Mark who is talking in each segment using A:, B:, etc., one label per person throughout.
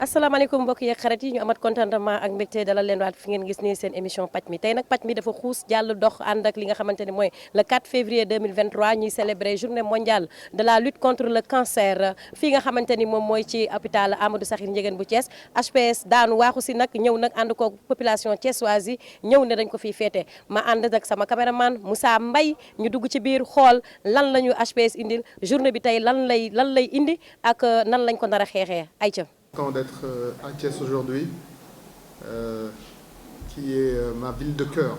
A: asalaamaaleykum mbokk yeeg xarit yi ñu amat contentement ak mbégte dalal leen waat fi ngeen gis nii seen émission paj mi tey nag paj mi dafa xuus jàll dox ànd ak li nga xamante ni mooy le 4 février 2023 ñuy célébrer journée mondiale de la lutte contre le cancer fii nga xamante ni moom mooy ci hôpital Amadou Sakhir Ndiéguène bu Thiès HPS daanu waaxu si nag ñëw nag ànd ko population thiessoise yi ñëw ne dañ ko fiy féete ma ànd ak sama caméraman Moussa Mbaye ñu dugg ci biir xool lan la ñu HPS indil journée bi tey lan lay indi ak nan lañ ko nar a xeexee ayca.
B: Content d'être à Thiès aujourd'hui, qui est ma ville de cœur.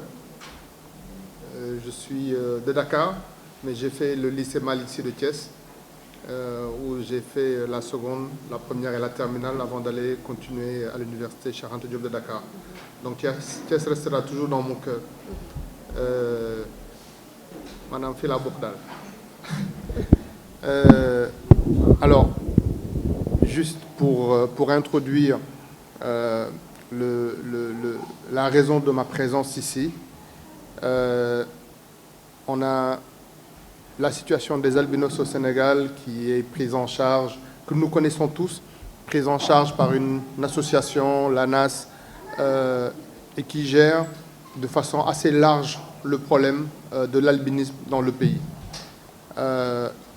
B: Je suis de Dakar, mais j'ai fait le lycée Malick Sy de Thiès, où j'ai fait la seconde, la première et la terminale avant d'aller continuer à l'université Cheikh Anta Diop de Dakar. Donc Thiès restera toujours dans mon cœur. Maanaam fii laa bokk daal. Alors, juste pour introduire la raison de ma présence ici, on a la situation des albinos au Sénégal qui est prise en charge, que nous connaissons tous, prise en charge par une association, l'ANAS, et qui gère de façon assez large le problème de l'albinisme dans le pays.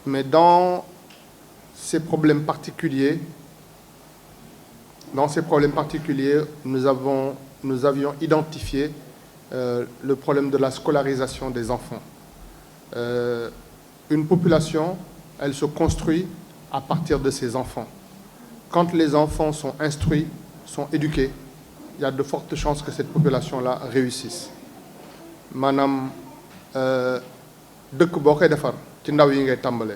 B: Mais dans ces problèmes particuliers, nous avions identifié le problème de la scolarisation des enfants. Une population, elle se construit à partir de ses enfants. Quand les enfants sont instruits, sont éduqués, il y a de fortes chances que cette population-là réussisse. Maanaam dëkk boo koy defar ci ndaw yi ngay tàmbale.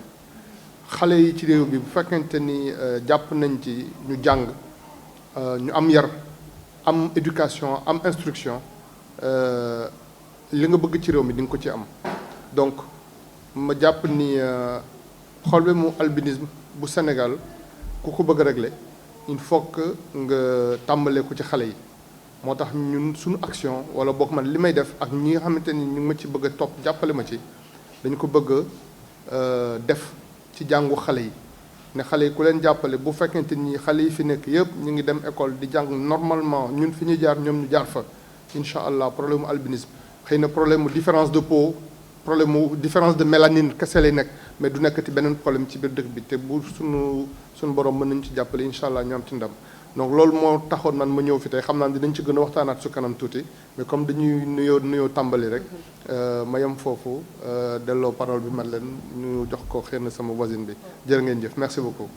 B: Xale yi ci réew bi bu fekkente ni jàpp nañ ci ñu jàng ñu am yar am éducation am instruction li nga bëgg ci réew mi di nga ko ci am. Donc ma jàpp ni problème mu albinisme bu Sénégal ku ko bëgg a régler il faut que nga tàmbalee ko ci xale yi. moo tax ñun suñu action wala boog man li may def ak ñi nga xamante ni ñu ngi ma ci bëgg a topp jàppale ma ci dañu ko bëgg a def ci jàngu xale yi ne xale yi ku leen jàppale bu fekkente ni xale yi fi nekk yëpp ñu ngi dem école di jàng normalement ñun fi ñuy jaar ñoom ñu jaar fa incha allah problème mu albinisme xëy na problème mu différence de peau problème mu différence de mélanine kese lay nekk mais du nekkati beneen problème ci biir dëkk bi te bu suñu borom mën nañu ci jàppale incha allah ñu am ci ndam. donc loolu moo taxoon man ma ñëw fi tey xam naa dinañ ci gën a waxtaanaat su kanam tuuti mais comme dañuy nuyoo tàmbali rek ma yem foofu delloo parole bi man leen ñu jox ko xëy na sama voisine bi jërë ngeen jëf merci beaucoup.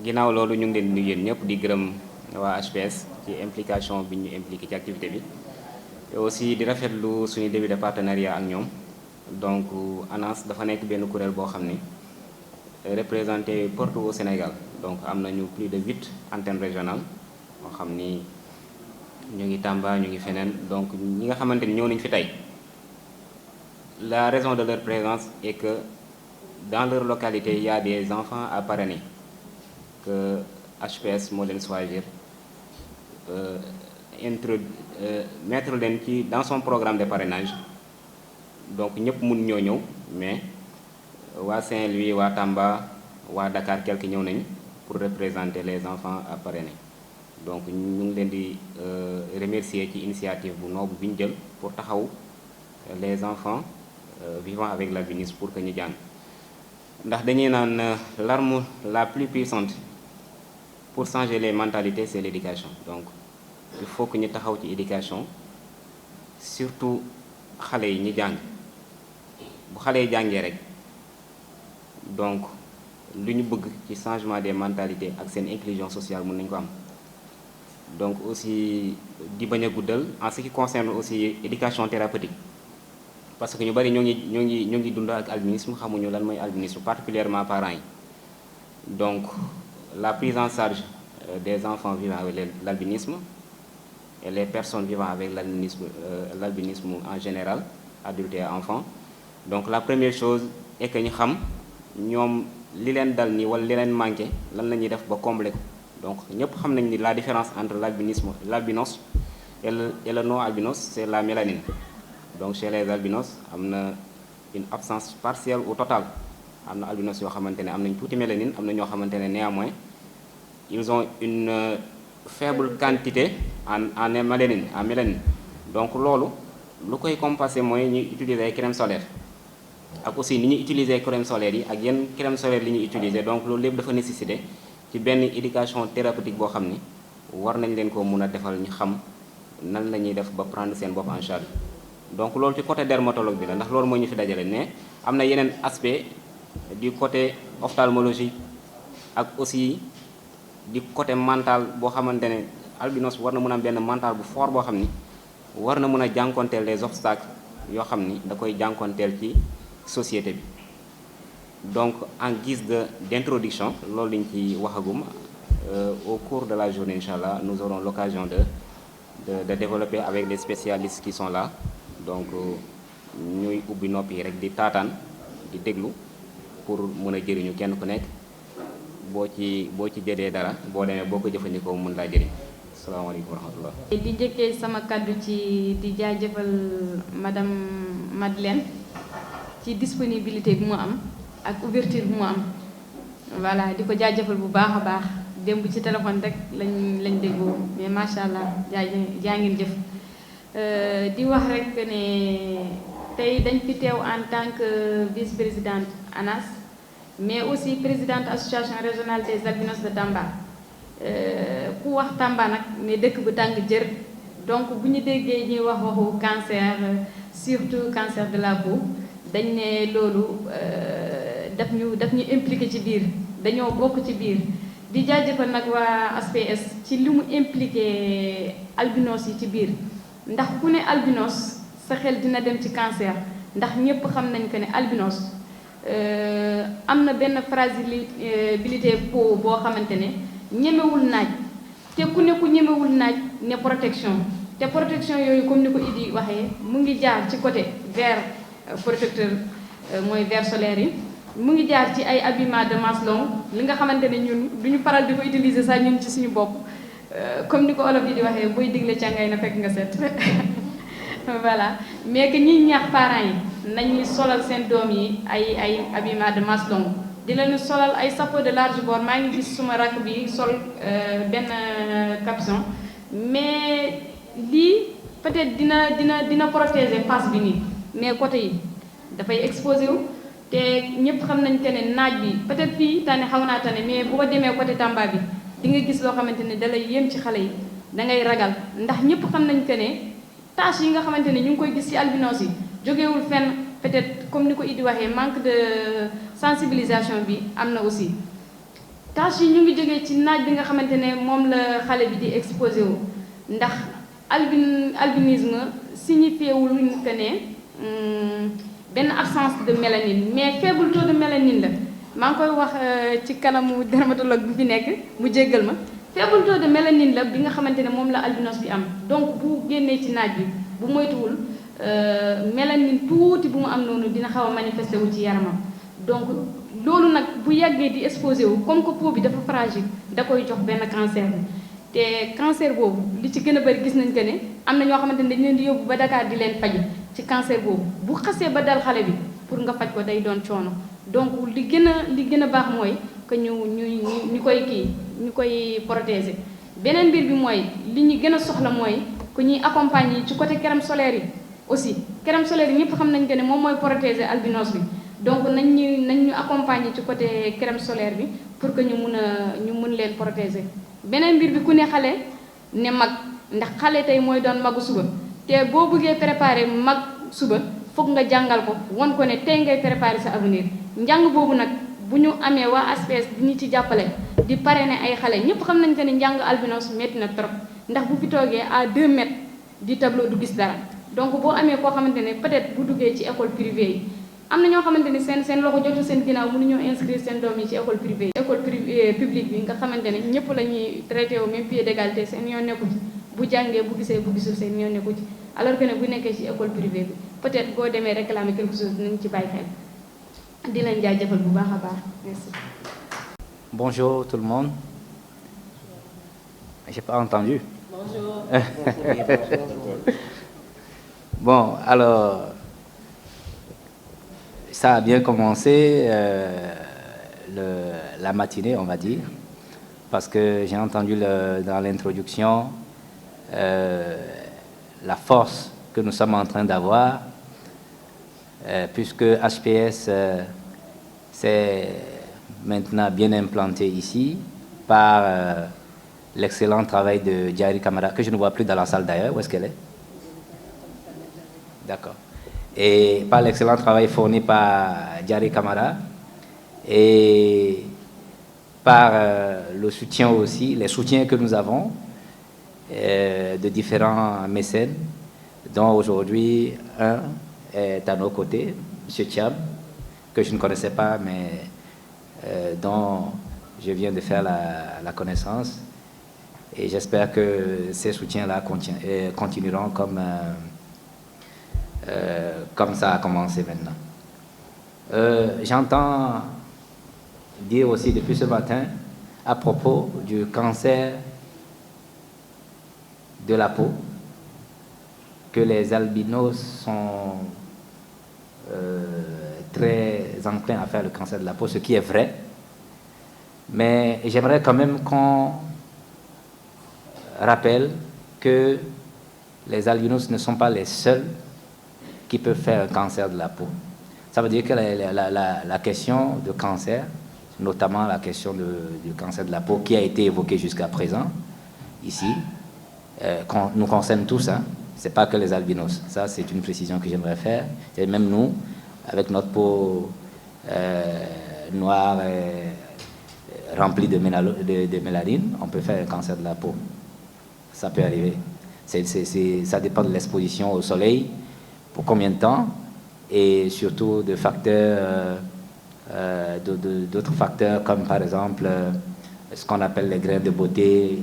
C: ginnaaw loolu ñu ngi leen di nuyu yéen ñëpp di gërëm waa HPS ci implication bi ñu impliqué ci activité bi et aussi di rafetlu suñu début de partenariat ak ñoom donc ANAS dafa nekk benn kuréel boo xam ni représenté partout au Sénégal. Donc am nañu plus de 8 antennes régionales moo xam ni ñu ngi Tamba ñu ngi feneen donc ñi nga xamante ni ñëw nañu fi tey la raison de leur présence est que dans leur localité il y a des enfants à parrainer que HPS moo leen choisir mettre leen ci dans son programme de parrainage donc ñëpp mun ñoo ñëw mais waa Saint-Louis waa Tamba waa Dakar quelques ñëw nañu pour représenter les enfants à parrainer donc ñu ngi leen di remercier ci initiative bu noobu bi ñu jël pour taxaw les enfants vivant avec l'albinisme pour que ñu jàng ndax dañuy naan l'arme la plus puissante pour changer les mentalités c'est l'éducation donc il faut que ñu taxaw ci éducation surtout xale yi ñu jàng bu xale yi jàngee rek donc lu ñu bëgg ci changement des mentalités ak seen inclusion sociale mën nañu ko am donc aussi di bañ a guddal en ce qui concerne aussi éducation thérapeutique parce que ñu bari ñoo ngi dund ak albinisme xamuñu lan mooy albinisme particulièrement parents yi donc la prise en charge des enfants vivant avec l'albinisme et les personnes vivant avec l'albinisme en général adultes et enfants donc la première chose est que ñu xam ñoom li leen dal nii wala li leen manqué lan la ñuy def ba combler ko donc ñëpp xam nañ ni la différence entre l'albinos et le non albinos c'est la mélanine donc chez les albinos am na une absence partielle ou totale am na albinos yoo xamante ne am nañ tuuti mélanine am na ñoo xamante ne néanmoins ils ont une faible quantité en mélanine donc loolu lu koy compenser mooy ñuy utiliser ay crème solaire ak aussi ni ñuy utiliser crème solaire yi ak yenn crème solaire li ñuy utiliser donc loolu lépp dafa nécessité ci benn éducation thérapeutique boo xam ni war nañ leen ko mun a defal ñu xam nan la ñuy def ba prendre seen bopp en charge donc loolu ci côté dermatologue bi la ndax loolu moo ñu fi dajale ne am na yeneen aspect du côté ophtalmologique ak aussi du côté mental boo xamante ne albinos war na mën a am benn mental bu fort boo xam ni war na mën a jànkonteel les obstacles yoo xam ni da koy jànkonteel ci société bi donc en guise d'introduction loolu liñ ci waxagum au cours de la journée inchallah nous aurons l'occasion de développer avec les spécialistes qui sont là donc ñuy ubbi noppi rek di taataan di déglu pour mën a jëriñu kenn ku nekk boo ci jëlee dara boo demee boo ko jëfandikoo mën laa jëriñ asalaamaaleykum wa rahmatullah
D: di njëkkee sama kàddu ci di jaajëfal madame Madeleine ci disponibilité bi mu am ak ouverture bi mu am voilà di ko jaajëfal bu baax a baax démb ci téléphone rek lañ déggoo mais macha allah jaa ngeen jëf di wax rek ne tey dañ fi teew en tant que vice-présidente ANAS mais aussi présidente association régionale des albinos de Tamba ku wax Tamba nag ne dëkk bu tàng jër donc bu ñu déggee ñuy wax waxu cancer surtout cancer de la peau dañ ne loolu daf ñu impliqué ci biir dañoo bokk ci biir di jaajëfal nag waa ASPS ci li mu impliqué albinos yi ci biir ndax ku ne albinos sa xel dina dem ci cancer ndax ñëpp xam nañ que ne albinos am na benn fragilité peau boo xamante ne ñemewul naaj te ku ne ku ñemewul naaj ne protection te protection yooyu comme ni ko Idi waxee mu ngi jaar ci côté verre protecteur mooy verre solaire yi mu ngi jaar ci ay habillement de masse longue li nga xamante ne ñun duñu faral di ko utiliser sax ñun ci suñu bopp comme ni ko olof yi di waxee booy digle càngay na fekk nga set voilà mais que ñiy ñaax parents yi nañuy solal seen doom yi ay habillement de masse longue di leen solal ay chapeau de large bord maa ngi gis suma rakk bi sol benn capuchon mais lii peut-être dina protéger face bi nii mais côté yi dafay exposé wu te ñëpp xam nañ que ne naaj bi peut-être fii tane xaw naa tane mais bu ko demee côté Tamba bi di nga gis loo xamante ne dalay yéem ci xale yi da ngay ragal ndax ñëpp xam nañ que ne tâche yi nga xamante ne ñu ngi koy gis ci albinos yi jógewul fenn peut-être comme ni ko Idi waxee manque de sensibilisation bi am na aussi tâche yi ñu ngi jógee ci naaj bi nga xamante ne moom la xale bi di exposé wu ndax albinisme signifié wul que ne benn absence de mélanine mais faible taux de mélanine la maa ngi koy wax ci kanamu dermatologue bi fi nekk mu jéggal ma faible taux de mélanine la bi nga xamante ne moom la albinos bi am donc bu génnee ci naaj bi bu moytuwul mélanine tuuti bu mu am noonu dina xaw a manifesté wu ci yaramam donc loolu nag bu yàggee di exposé wu comme que peau bi dafa fragile da koy jox benn cancer bi te cancer boobu li ci gën a bëri gis nañ que ne am na ñoo xamante ne dañ leen di yóbbu ba Dakar di leen faji ci cancer boobu bu xasee ba dal xale bi pour nga faj ko day doon coono donc li gën a baax mooy que ñu koy protéger beneen mbir bi mooy li ñu gën a soxla mooy que ñuy accompagner ci côté crème solaire yi aussi crème solaire yi ñëpp xam nañ que ne moom mooy protéger albinos bi donc nañ ñu accompagner ci côté crème solaire bi pour que ñu mun leen protéger beneen mbir bi ku ne xale ne mag ndax xale tey mooy doon magu suba te boo bëggee préparer mag suba foog nga jàngal ko won ko ne tey ngay préparer sa avenir njàng boobu nag bu ñu amee waa ASPS di ñu ci jàppale di parrainer ay xale ñëpp xam nañ que ne njàng albinos métti na trop ndax bu fi toogee à 2 mètres di tableau du gis dara donc boo amee koo xamante ne peut-être bu duggee ci école privée yi am na ñoo xamante ni seen loxo jotul seen ginnaaw mënuñoo inscrire seen doom yi ci école privée yi école publique bi nga xamante ne ñëpp la ñuy traité au même pied d'égalité seen yoon nekku ci bu jàngee bu gisee bu gisul seen yoon nekku ci alors que ne bu nekkee ci école privée bi peut-être boo demee réclamer quelque chose dinañ ci bàyyi xel di leen jaajëfal bu baax a baax merci.
E: Bonjour tout le monde. J'ai pas entendu.
A: Bonjour.
E: Bon, alors, ça a bien commencé la matinée, on va dire. parce que j'ai entendu dans l'introduction la force que nous sommes en train d'avoir, puisque HPS s'est maintenant bien implanté ici par l'excellent travail de Diary Camara, que je ne vois plus dans la salle d'ailleurs. Où est-ce qu'elle est? D'accord. Et par l'excellent travail fourni par Diary Camara et par le soutien aussi, les soutiens que nous avons de différents mécènes, dont aujourd'hui un est à nos côtés, M. Thiam, que je ne connaissais pas, mais dont je viens de faire la connaissance. Et j'espère que ces soutiens-là continueront comme ça a commencé maintenant. J'entends dire aussi depuis ce matin à propos du cancer de la peau que les albinos sont très enclins à faire le cancer de la peau, ce qui est vrai. Mais j'aimerais quand même qu'on rappelle que les albinos ne sont pas les seuls qui peuvent faire un cancer de la peau. Ça veut dire que la question de cancer, notamment la question du cancer de la peau qui a été évoquée jusqu'à présent, ici, nous concerne tous, hein. Ce n'est pas que les albinos. Ça, c'est une précision que j'aimerais faire. C'est même nous, avec notre peau noire remplie de mélanine, on peut faire un cancer de la peau. Ça peut arriver. Ça dépend de l'exposition au soleil, pour combien de temps, et surtout de facteurs, d'autres facteurs comme par exemple ce qu'on appelle les grains de beauté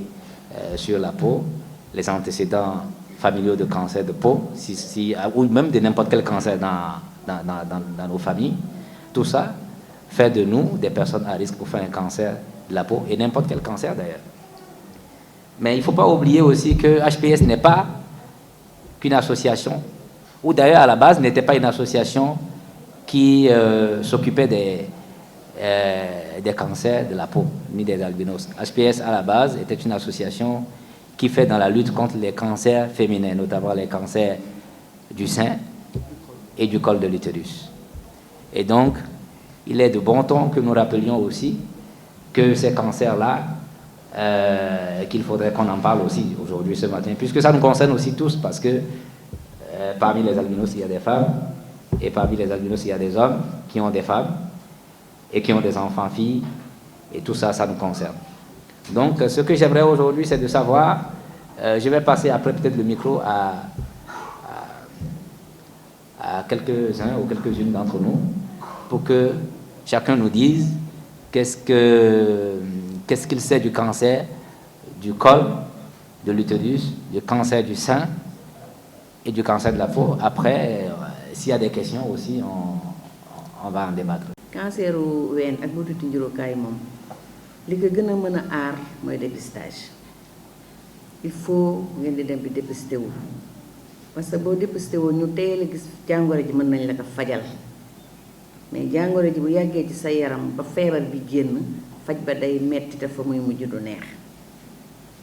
E: sur la peau, les antécédents familiaux de cancer de peau, ou même de n'importe quel cancer dans nos familles. Tout ça fait de nous des personnes à risque pour faire un cancer de la peau, et n'importe quel cancer d'ailleurs. Mais il ne faut pas oublier aussi que HPS n'est pas qu'une association, ou d'ailleurs à la base n'était pas une association qui s'occupait des cancers de la peau, ni des albinos. HPS à la base était une association qui fait dans la lutte contre les cancers féminins, notamment les cancers du sein et du col de l'utérus. Et donc, il est de bon ton que nous rappelions aussi que ces cancers-là, qu'il faudrait qu'on en parle aussi aujourd'hui, ce matin, puisque ça nous concerne aussi tous, parce que parmi les albinos, il y a des femmes, et parmi les albinos, il y a des hommes qui ont des femmes, et qui ont des enfants-filles, et tout ça, ça nous concerne. Donc, ce que j'aimerais aujourd'hui, c'est de savoir, je vais passer après peut-être le micro à quelques-uns ou quelques-unes d'entre nous, pour que chacun nous dise qu'est-ce qu'il sait du cancer du col de l'utérus, du cancer du sein et du cancer de la peau. Après, s'il y a des questions aussi, on va en débattre.
F: Cancer u ween ak butitu njurukaay moom li ko gën a mën a aar mooy dépistage. Il faut ngeen di dem bi dépisté wu parce que boo dépisté woo ñu teel a gis jàngoro ji mën nañ la ko fajal, mais jàngoro ji bu yàggee ci sa yaram ba feebar bi génn faj ba day metti te fa muy mujj du neex.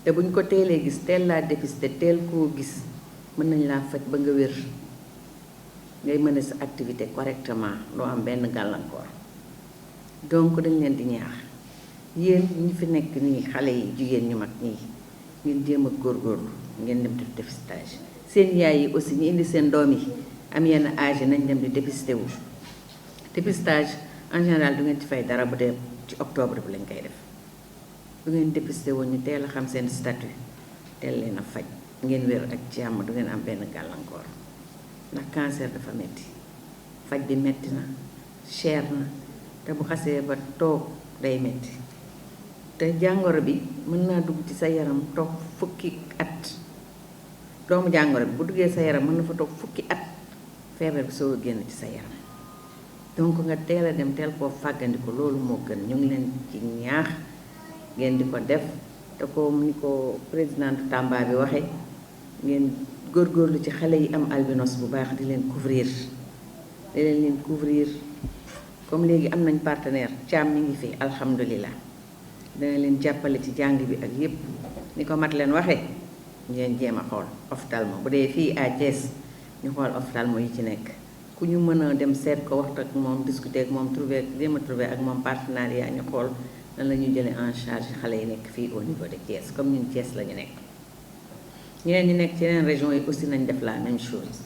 F: te buñ ko teelee gis teel laa dépisté teel koo gis mën nañ laa faj ba nga wér ngay mën sa activité correctement doo am benn gàllankoor. Donc dañ leen di ñaax yéen ñi fi nekk nii xale yi jigéen ñu mag ñii ngeen jéem a góorgóorlu ngeen dem def dépistage. seen yaay yi aussi ñu indi seen doom yi am yenn âge yi nañ dem di dépisté wu. dépistage en général du ngeen ci fay dara bu dee ci octobre bi lañ koy def bu ngeen dépisté wu ñu teel a xam seen statut teel leen a faj ngeen wér ak jàmm du ngeen am benn gàllankoor ndax cancer dafa metti faj bi metti na cher na te bu xasee ba toog day metti te jàngoro bi mën naa dugg ci sa yaram toog fukki at. doomu jàngoro bi bu duggee sa yaram mën na fa toog fukki at feebar bi soo génn ci sa yaram donc nga teel a dem teel koo fàggandiku loolu moo gën. ñu ngi leen ci ñaax ngeen di ko def te comme ni ko président Tamba bi waxee ngeen góorgóorlu ci xale yi am albinos bu baax di leen couvrir comme léegi am nañ partenaire Thiam mi ngi fi alhamdulilah dana leen jàppale ci jàng bi ak yépp ni ko mat leen waxee ngeen jéem a xool ophtalmo bu dee fii à Thiès ñu xool ophtalmo yi ci nekk ku ñu mën a dem seet ko waxtu ak moom discuter ak moom jéem a trouver ak moom partenariat ñu xool nan la ñuy jëlee en charge xale yi nekk fii au niveau de Thiès comme ñun Thiès la ñu nekk ñeneen ñi nekk ci yeneen région yi aussi nañ def la même chose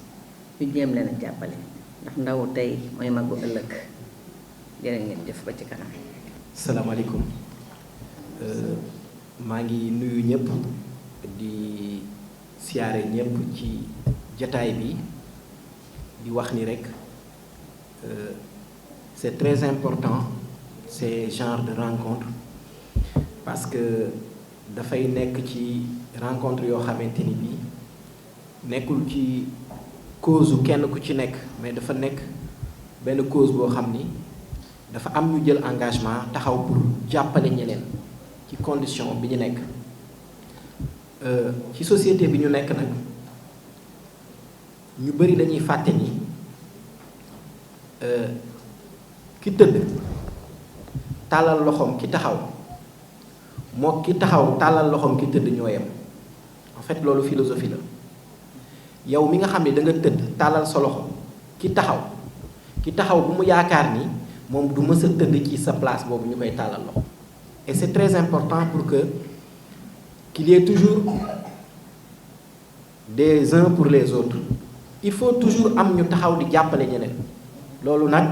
F: ñu jéem leen a jàppale ndax ndaw tey mooy magu ëllëg jërë ngeen jëf ba ci kanam.
G: salaamaaleykum maa ngi nuyu ñëpp di siyaare ñëpp ci jataay bi di wax ni rek c'est très important ces genres de rencontres parce que dafay nekk ci rencontre yoo xamante ni bii nekkul ci cause u kenn ku ci nekk mais dafa nekk benn cause boo xam ni dafa am ñu jël engagement taxaw pour jàppale ñeneen ci condition bi ñu nekk ci société bi ñu nekk nag ñu bari dañuy fàtte ni ki tëdd tàllal loxoom ki taxaw moo ki taxaw tàllal loxoom ki tëdd ñoo yem en fait loolu philosophie la yow mi nga xam ne da nga tëdd tàllal sa loxo ki taxaw bu mu yaakaar ni moom du mës a tëdd ci sa place boobu ñu koy tàllal loxo et c'est très important pour que qu'il y ait toujours des uns pour les autres il faut toujours am ñu taxaw di jàppale ñeneen loolu nag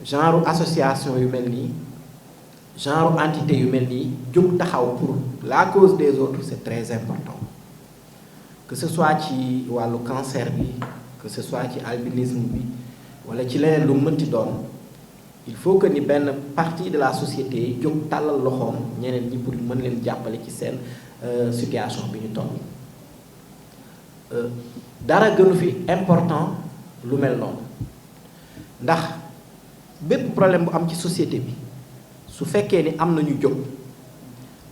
G: genre association yu mel nii genre entité yu mel nii jóg taxaw pour la cause des autres c'est très important que ce soit ci wàllu cancer bi que ce soit ci albinisme bi wala ci leneen lu mënti doon il faut que ni benn partie de la société jóg tàllal loxoom ñeneen ñi pour mën leen jàppale ci seen situation bi ñu toll dara gënu fi important lu mel noonu ndax bépp problème bu am ci société bi su fekkee ni am na ñu jóg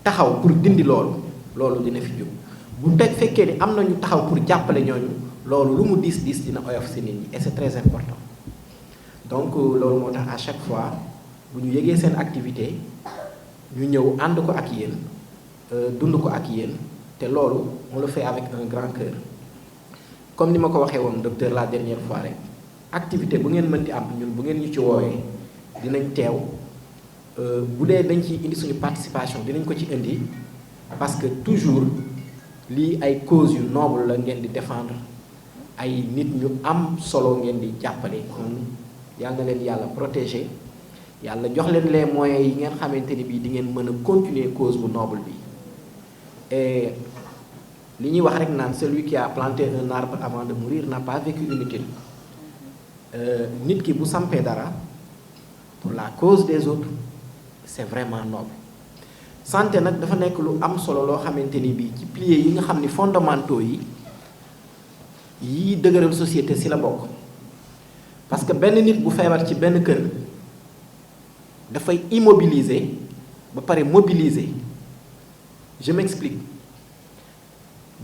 G: taxaw pour dindi loolu dina fi jóg bu fekkee ni am na ñu taxaw pour jàppale ñooñu loolu lu mu diis dina oyof si nit ñi et c'est très important donc loolu moo tax à chaque fois bu ñu yëgee seen activité ñu ñëw ànd ko ak yéen dund ko ak yéen te loolu on le fait avec un grand cœur comme ni ma ko waxee woon docteur la dernière fois rek activité bu ngeen mën di am ñun bu ngeen ñu ci woowee dinañ teew bu dee dañ ci indi suñu participation dinañ ko ci indi parce que toujours lii ay cause yu noble la ngeen di défendre ay nit ñu am solo ngeen di jàppale kon yàlla na leen yàlla protéger yàlla jox leen les moyens yi ngeen xamante ni bii di ngeen mën a continuer cause bu noble bi et li ñuy wax rek naan celui qui a planté un arbre avant de mourir n'a pas vécu inutile nit ki bu sampee dara pour la cause des autres c'est vraiment noble santé nag dafa nekk lu am solo loo xamante ni bii ci piliers yi nga xam ni fondamentaux yi dëgëral société si la bokk parce que benn nit bu feebar ci benn kër dafay immobiliser ba pare mobiliser je m'explique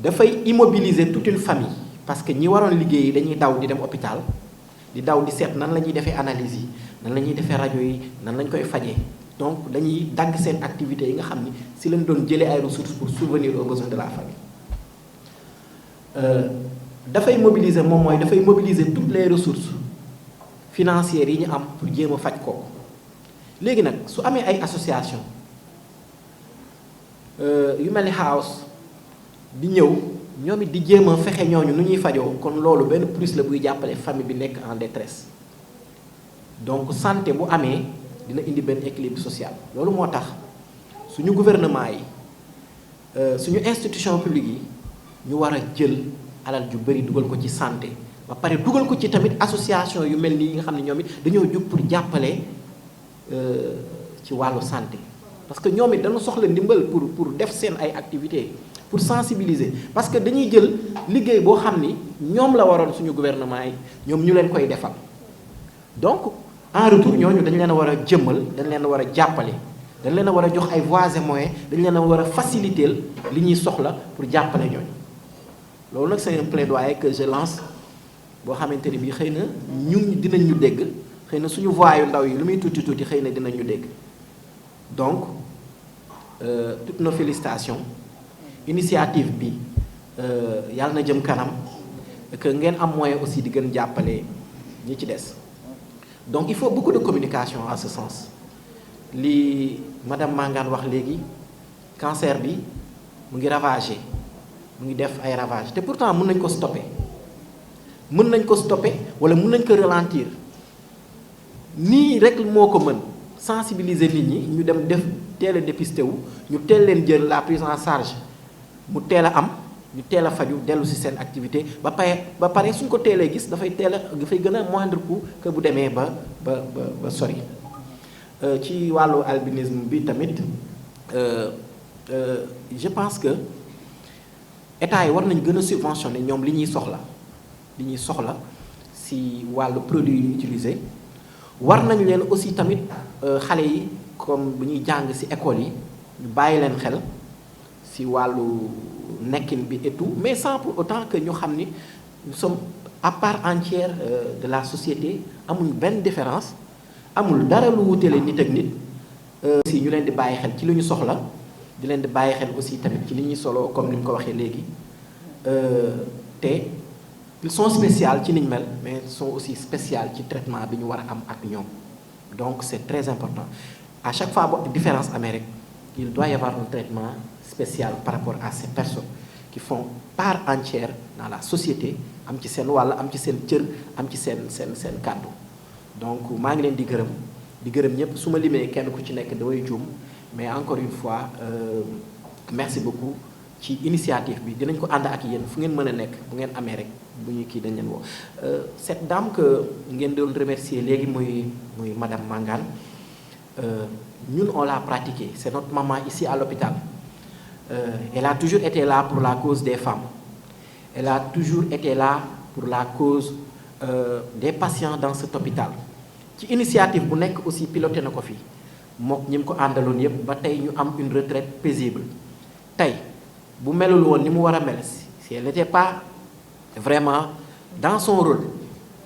G: dafay immobiliser toute une famille parce que ñi waroon liggéey dañuy daw di dem hôpital di daw di seet nan la ñuy defee analyse yi nan la ñuy defee rajo yi nan lañ koy fajee donc dañuy dagg seen activités yi nga xam ni si lañ doon jëlee ay ressources pour subvenir aux besoins de la famille dafay mobiliser moom mooy dafay mobiliser toutes les ressources financières yi ñu am pour jéem a faj kooku léegi nag su amee ay association yu mel ni house di ñëw ñoom it di jéem a fexe ñooñu nu ñuy fajoo kon loolu benn plus la buy jàppale famille bi nekk en détresse donc santé bu amee dina indi benn équilibre social loolu moo tax suñu gouvernement yi suñu institution publique yi ñu war a jël alal ju bari dugal ko ci santé ba pare dugal ko ci tamit association yu mel nii yi nga xam ne ñoom it dañoo jóg pour jàppale ci wàllu santé parce que ñoom it dañu soxla ndimbal pour def seen ay activités pour sensibiliser parce que dañuy jël liggéey boo xam ni ñoom la waroon suñu gouvernement yi ñoom ñu leen koy defal donc en retour ñooñu dañ leen a war a jëmmal dañ leen a war a jàppale dañ leen a war a jox ay voies et moyens dañ leen a war a faciliter li ñuy soxla pour jàppale ñooñu loolu nag c'est un plaidoyer que je lance boo xamante ni bii xëy na ñun dinañ ñu dégg xëy na suñu voix yu ndaw yi lu muy tuuti tuuti xëy na dinañ ñu dégg donc toutes nos félicitations initiative bi yàlla na jëm kanam que ngeen am moyen aussi di gën jàppale ñi ci des donc il faut beaucoup de communication en ce sens li madame Mangane wax léegi cancer bi mu ngi ravagé mu ngi def ay ravage te pourtant mën nañ ko stopper wala mën nañ ko ralentir nii rek moo ko mën sensibiliser nit ñi ñu dem def teel a dépisté wu ñu teel leen jël la prise en charge mu teel a am ñu teel a faju dellu ci seen activité ba pare suñ ko teelee gis dafay gën a moindre coût que bu demee ba sori ci wàllu albinisme bi tamit je pense que état yi war nañ gën a subventionner ñoom li ñuy soxla ci wàllu produit yu ñu utiliser war nañ leen aussi tamit xale yi comme bu ñuy jàng ci école yi ñu bàyyi leen xel ci wàllu nekkin bi et tout mais sans pour autant que ñu xam ni nous sommes à part entière de la société amuñ benn différence amul dara lu wutale nit ak nit aussi ñu leen di bàyyi xel ci li ñu soxla di leen di bàyyi xel aussi tamit ci li ñuy solo comme ni mu ko waxee léegi te ils sont spéciaux ci niñ mel mais sont aussi spéciaux ci traitement bi ñu war a am ak ñoom donc c'est très important à chaque fois bu différence amee rek il doit y avoir un traitement spécial par rapport à ces personnes qui font part entière dans la société am ci seen wàll am ci seen cër am ci seen kàddu donc maa ngi leen di gërëm ñëpp su ma limee kenn ku ci nekk damay juum mais encore une fois merci beaucoup ci initiative bi dinañ ko ànd ak yéen fu ngeen mën a nekk bu ngeen amee rek bu ñuy kii dañ leen woo cette dame que ngeen doon remercier léegi muy madame Mangane ñun on l'a pratiqué c'est notre maman ici à l'hôpital elle a toujours été là pour la cause des femmes elle a toujours été là pour la cause des patients dans cet hôpital ci initiative bu nekk aussi piloté na ko fii mook ñi mu ko àndaloon yépp ba tey ñu am une retraite paisible tey bu melul woon ni mu war a mel si elle n'était pas vraiment dans son rôle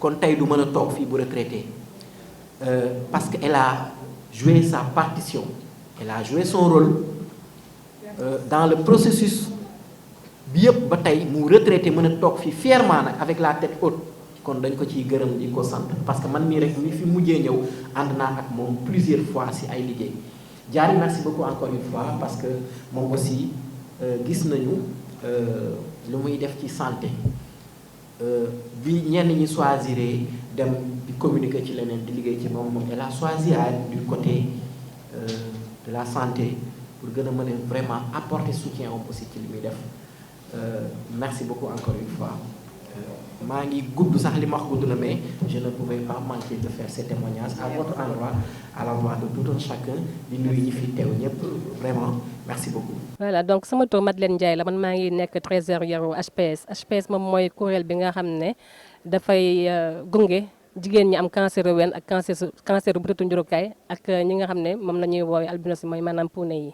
G: kon tey du mën a toog fii bu retraité parce que elle a joué sa partition elle a joué son rôle dans le processus bi yëpp ba tey mu retraité mën a toog fii fièrement nag avec la tête haute kon dañ ko ciy gërëm di ko sant parce que man mii rek mi fi mujjee ñëw ànd naa ak moom plusieurs fois si ay liggéey Diary merci beaucoup encore une fois parce que moom aussi gis nañu lu muy def ci santé bi ñenn ñi choisir dem di communiquer ci leneen di liggéey ci moom elle a choisi à être du côté de la santé pour gën a mën a vraiment apporter soutien am aussi ci li muy def merci beaucoup encore une fois maa ngi gudd sax li ma wax gudd na mais je ne pouvais pas manquer de faire ces témoignages à votre endroit à l'endroit de tout un chacun di nuyu ñi fi teew ñëpp vraiment merci beaucoup.
A: voilà donc sama tur Madeleine Ndiaye la man maa ngi nekk trésorière HPS moom mooy kuréel bi nga xam ne dafay gunge jigéen ñi am cancer ween ak cancer bëtu njurukaay ak ñi nga xam ne moom la ñuy woowee albinos mooy maanaam puune yi.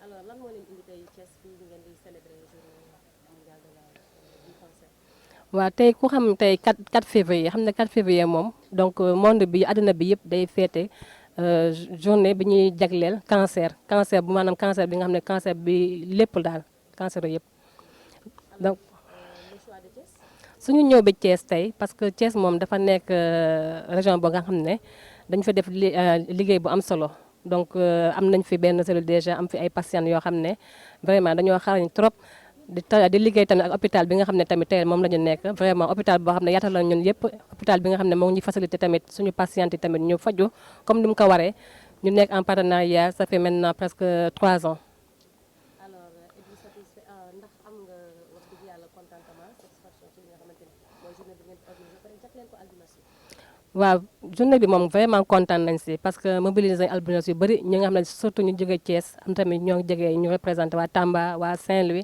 A: alors lan moo leen indi tey Thiès fii ngeen di célébrer journée mondiale du cancer. waaw tey ku xam tey 4 février xam ne 4 février moom donc monde bi àddina bi yëpp day féete journée bi ñuy jagleel cancer bu maanaam cancer bi nga xam ne cancer bi lépp daal cancer yëpp donc. suñu ñëw ba Thiès tey parce que Thiès moom dafa nekk région boo nga xam ne dañu fa def liggéey bu am solo donc am nañ fi benn cellule déjà am fi ay patients yoo xam ne vraiment dañoo xarañ trop di liggéey tamit ak hôpital bi nga xam ne tamit tey moom la ñu nekk vraiment hôpital boo xam ne yaatal la ñun yëpp hôpital bi nga xam ne moo ngi facilité tamit suñu patients yi tamit ñu faju comme ni mu ko waree ñu nekk en partenariat ça fait maintenant presque 3 ans. waaw journée bi moom vraiment kontaan nañ si parce que mobiliser albinos yu bëri ñi nga xam ne surtout ñu jógee Thiès am tamit ñoo jógee ñu représenté waa Tamba waa Saint-Louis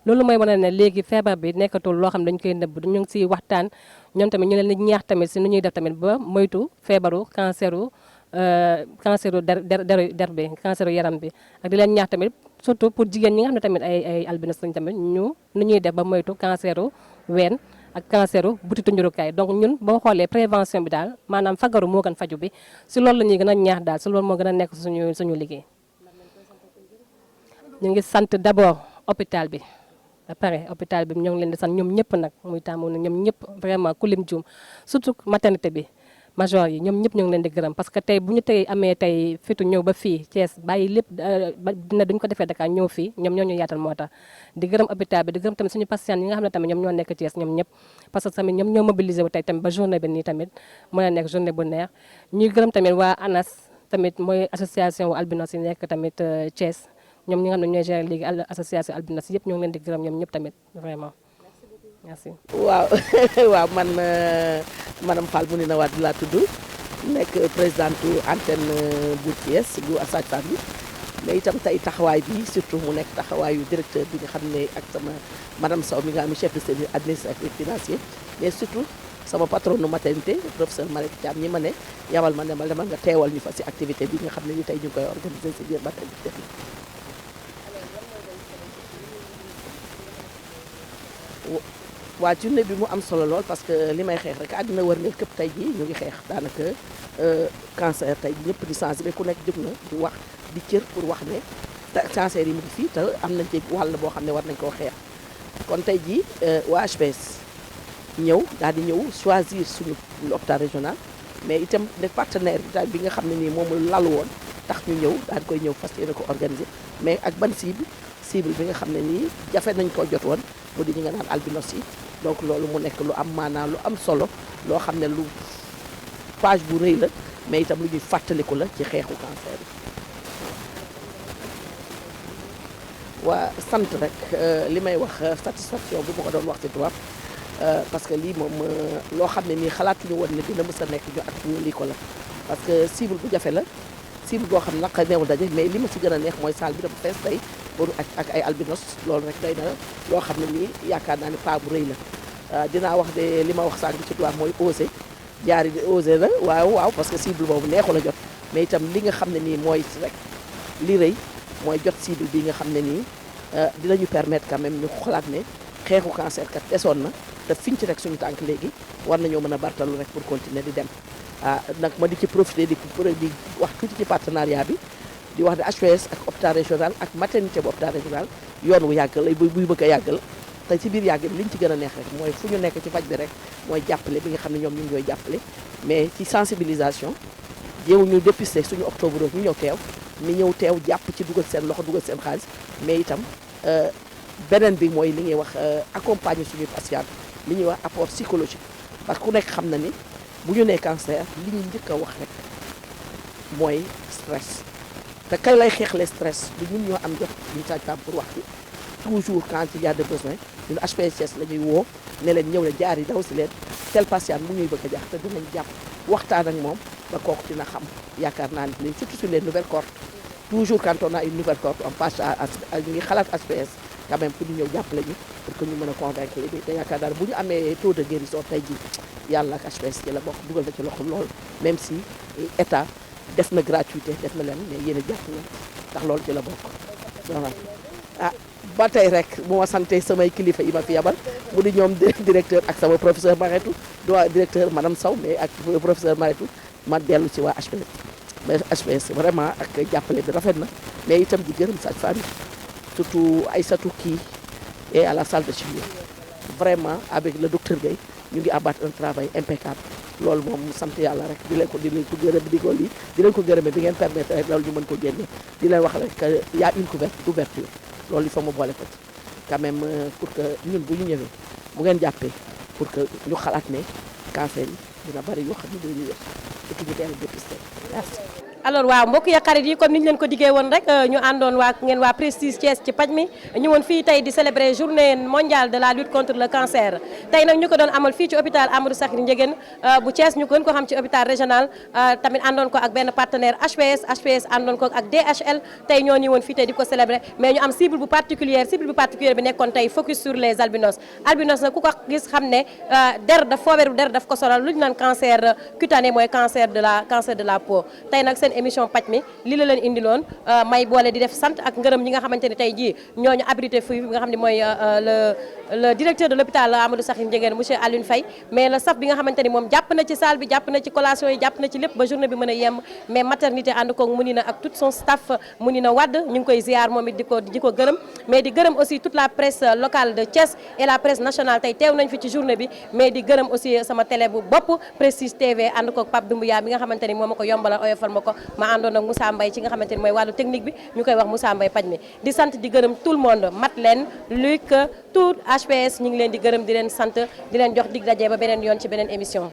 A: loolu mooy wane ne léegi feebar bi nekkatul loo xam ne dañu koy nëbb ñu ngi siy waxtaan ñoom tamit ñu leen di ñaax tamit si nu ñuy def tamit ba moytu feebaru canceru der bi canceru yaram bi ak di leen ñaax tamit surtout pour jigéen ñi nga xam ne tamit ay albinos lañ tamit nu ñuy def ba moytu canceru ween ak canceru butitu njurukaay donc ñun boo xoolee prévention bi daal maanaam fagaru moo gën faju bi si loolu la ñuy gën a ñaax daal si loolu moo gën a nekk suñu liggéey. ñu ngi sant d'abord hôpital bi ba pare hôpital bi ñoo ngi leen di sant ñoom ñëpp nag muy tàmmu na ñoom ñëpp vraiment ku lim juum surtout maternité bi major yi ñoom ñëpp ñu ngi leen di gërëm parce que tey bu ñu tey amee tey fitu ñëw ba fii Thiès bàyyi lépp dina duñ ko defee Dakar ñëw fii ñoom ñoo ñu yaatal moo tax di gërëm hôpital bi di gërëm tamit suñu patient yi nga xam ne tamit ñoom ñoo nekk Thiès ñoom ñëpp parce que tamit ñoom ñoo mobilisé wu tey tamit ba journée bi nii tamit mën a nekk journée bu neex ñuy gërëm tamit waa ANAS tamit mooy association wu albinos yi nekk tamit Thiès ñoom ñi nga xam ne ñooy gérer léegi association albinos yëpp ñoo ngi leen di gërëm ñoom ñëpp tamit vraiment merci.
H: waaw waaw man madame Fall Mounina Wade laa tudd nekk présidente antenne bu Thiès bu sage-femme bi mais itam tey taxawaay bi surtout mu nekk taxawaayu directeur bi nga xam ne ak sama madame Sow mi nga xam ne chef de service administratif et financier mais surtout sama patronne maternité professeur Mariette Thiam ñi ma ne yabal ma ne ma demal nga teewal ñu fa si activité bi nga xam ne ni tey ñu ngi koy organiser si biir maternité bi. waa journée bi mu am solo lool parce que li may xeex rek àddina wër ngeen këpp tey jii ñu ngi xeex daanaka cancer tey ñëpp di sensibiliser ku nekk jóg na di wax di cër pour wax ne cancer yi mu ngi fii te am nañ ci wàll boo xam ne war nañ koo xeex kon tey jii waa HPS ñëw daal di ñëw choisir suñu hôpital régional mais itam de partenaire bi nga xam ne nii moom lalu woon tax ñu ñëw daal di koy ñëw fas yéene ko organiser mais ak ban cible bi nga xam ne nii jafe nañ koo jot woon mu di ñi nga naan albinos yi donc loolu mu nekk lu am maanaam lu am solo loo xam ne lu page bu rëy la mais itam lu ñuy fàttaliku la ci xeexu cancer bi. waa sant rek li may wax satisfaction bu ma ko doon wax ci tubaab parce que lii moom loo xam ne nii xalaatuñu woon ne dina mës a nekk ñu ak ñu lii ko la parce que cible bu jafe la cible boo xam ne nag neewul daje mais li ma ci gën a neex mooy salle bi dafa fees tey pour ak ay albinos loolu rek day na loo xam ne nii yaakaar naa ne pas bu rëy la dinaa wax de li ma wax sànq ci tubaab mooy osé jaari di osé la waaw parce que cible boobu neexul a jot mais itam li nga xam ne nii mooy rek li rëy mooy jot cible bi nga xam ne nii dinañu permettre quand même ñu xalaat ne xeexu cancer kat desoon na te fiñ ci rek suñu tànk léegi war nañoo mën a bartalu rek pour continuer di dem nag ma di ci profiter di wax tuuti ci partenariat bi di wax ne HPS ak hôpital régional ak maternité bu hôpital régional yoon wu yàgg la buy bëgg a yàgg la te ci biir yàgg bi liñ ci gën a neex rek mooy fu ñu nekk ci faj bi rek mooy jàppale bi nga xam ne ñoom ñu ngi koy jàppale mais ci sensibilisation jéewu ñu dépister suñu octobre rose ñu ñëw teew mi ñëw teew jàpp ci dugal seen loxo dugal seen xaalis mais itam beneen bi mooy li ñuy wax accompagner suñuy patient li ñuy wax apport psychologique parce que ku nekk xam na ni bu ñu nee cancer li ñu njëkk a wax rek mooy stress te kay lay xeexle stress du ñun ñoo am jot ñu sage-femme pour wax ci toujours quand il y a des besoins ñun HPS la ñuy woo ne leen ñëw leen jaar yi daw si leen tel patient mu ñuy bëgg a jaax te dinañ jàpp waxtaan ak moom ba kooku dina xam yaakaar naa ne surtout sur les nouvelles cohortes toujours quand on a une nouvelle cohorte on passe à ñu ngi xalaat HPS quand même pour ñu ñëw jàppale ñu pour que ñu mën a convaincre li te yaakaar naa ne bu ñu amee taux de guérison tey jii yàlla ak HPS ci la bokk dugal na ci loxo lool même si état def na gratuité def na leen mais yéen a jàpp na ndax loolu ci la bokk ba tey rek bu ma sante samay kilifa yi ma fi yabal mu di ñoom directeur ak sama professeur Mariétou doa directeur madame Sow mais ak professeur Mariétou ma dellu ci waa HPS mais HPS vraiment ak jàppale bi rafet na mais itam di gërëm sage-femme yi surtout Aïssatou kii et à la salle de chimie vraiment avec le docteur Guèye ñu ngi abattre un travail impeccable loolu moom sant yàlla rek di leen ko gërëm di leen ko gërëme bi ngeen permettre rek loolu ñu mën ko génne di leen wax rek que y a une ouverture loolu il faut ma boole ko ci quand même pour que ñun bu ñu ñëwee bu ngeen jàppee pour que ñu xalaat ne cancer yi dina bari yoo xam ne dañuy wér et que ñu teel a dépister merci.
A: alors waaw mbokk ya xarit yi comme ni ñu leen ko diggee woon rek ñu àndoon waa Prestige Thiès ci paj mi ñëwoon fii tey di célébrer journée mondiale de la lutte contre le cancer tey nag ñu ko doon amal fii ci hôpital Amadou Sakhir Ndiéguène bu Thiès ñu gën ko xam ci hôpital régional tamit àndoon ko ak benn partenaire HPS àndoon ko ak DHL tey ñoo ñëwoon fii tey di ko célébrer mais ñu am cible bu particulière bi nekkoon tey focus sur les albinos nag ku ko gis xam ne feebaru der daf ko sonal lu ñu naan cancer cutané mooy cancer de la peau tey nag seen seen émission paj mi li la leen indiloon may boole di def sant ak ngërëm ñi nga xamante ne tey jii ñooñu abrité fii nga xam ne mooy le directeur de l'hôpital Amadou Sakhir Ndiéguène monsieur Alioune Faye mais le staff bi nga xamante ni moom jàpp na ci salle bi jàpp na ci collation yi jàpp na ci lépp ba journée bi mën a yem mais maternité ànd koog Mounina ak tout son staff Mounina Wade ñu ngi koy ziar moom it di ko gërëm mais di gërëm aussi toute la presse locale de Thiès et la presse nationale tey teew nañ fi ci journée bi mais di gërëm aussi sama télé bu bopp Prestige TV ànd koog Pape Doumbouya bi nga xamante ni moo ma ko yombalal oyofal ma ko ma àndoon ak Moussa Mbaye ci nga xamante ni mooy wàllu technique bi ñu koy wax Moussa Mbaye paj mi di sant di gërëm tout le monde Madeleine Luc tout HPS ñu ngi leen di gërëm di leen sant di leen jox dig daje ba beneen yoon ci beneen émission